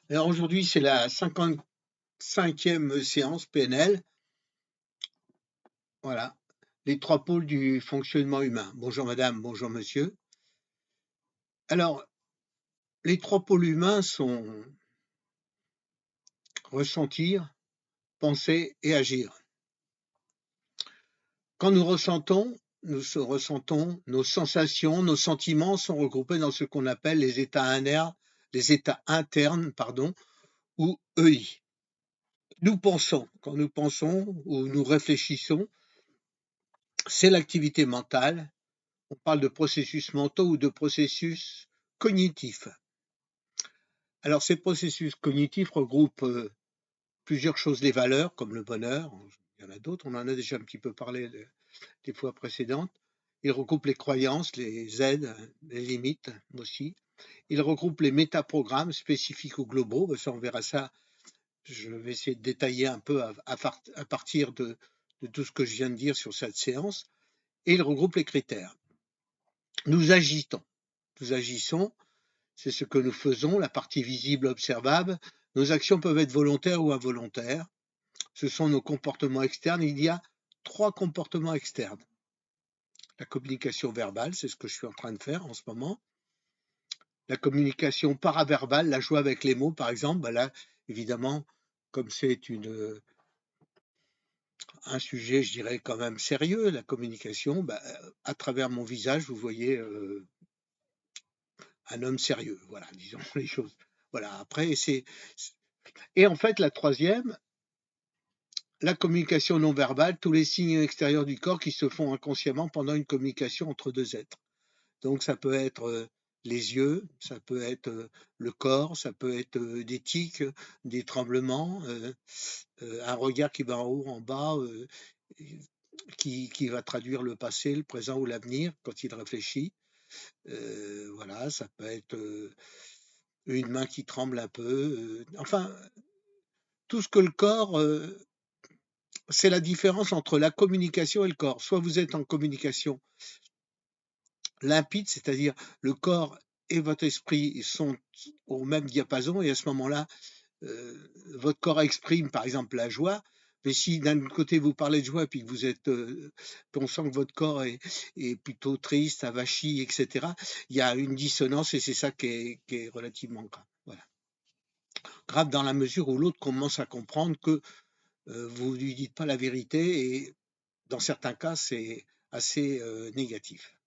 Alors aujourd'hui, c'est la 55e séance PNL. Voilà, les trois pôles du fonctionnement humain. Bonjour madame, bonjour monsieur. Alors, les trois pôles humains sont ressentir, penser et agir. Quand nous ressentons, nos sensations, nos sentiments sont regroupés dans ce qu'on appelle les états internes, ou EI. Quand nous pensons ou nous réfléchissons, c'est l'activité mentale. On parle de processus mentaux ou de processus cognitifs. Alors, ces processus cognitifs regroupent plusieurs choses, les valeurs, comme le bonheur, il y en a d'autres, on en a déjà un petit peu parlé des fois précédentes. Ils regroupent les croyances, les aides, les limites aussi. Ils regroupent les métaprogrammes spécifiques ou globaux. Ça, on verra ça. Je vais essayer de détailler un peu à partir de tout ce que je viens de dire sur cette séance. Et ils regroupent les critères. Nous agissons, c'est ce que nous faisons, la partie visible observable. Nos actions peuvent être volontaires ou involontaires. Ce sont nos comportements externes. Il y a trois comportements externes. La communication verbale, c'est ce que je suis en train de faire en ce moment. La communication paraverbale, la joie avec les mots, par exemple. Là, évidemment, comme c'est un sujet, je dirais, quand même sérieux, la communication, à travers mon visage, vous voyez un homme sérieux. Voilà, disons les choses. Voilà, après, Et en fait, la troisième, la communication non verbale, tous les signes extérieurs du corps qui se font inconsciemment pendant une communication entre deux êtres. Donc ça peut être les yeux, ça peut être le corps, ça peut être des tics, des tremblements, un regard qui va en haut, en bas, qui va traduire le passé, le présent ou l'avenir quand il réfléchit. Voilà, ça peut être une main qui tremble un peu. Enfin, tout ce que le corps c'est la différence entre la communication et le corps. Soit vous êtes en communication limpide, c'est-à-dire le corps et votre esprit sont au même diapason, et à ce moment-là, votre corps exprime par exemple la joie. Mais si d'un côté vous parlez de joie et puis que vous êtes, on sent que votre corps est plutôt triste, avachi, etc., il y a une dissonance et c'est ça qui est relativement grave. Voilà. Grave dans la mesure où l'autre commence à comprendre que vous ne lui dites pas la vérité et dans certains cas, c'est assez négatif.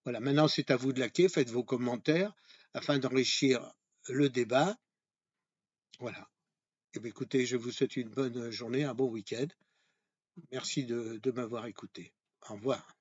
Voilà, maintenant c'est à vous de laquer, faites vos commentaires afin d'enrichir le débat. Voilà. Et bien, écoutez, je vous souhaite une bonne journée, un bon week-end. Merci de m'avoir écouté. Au revoir.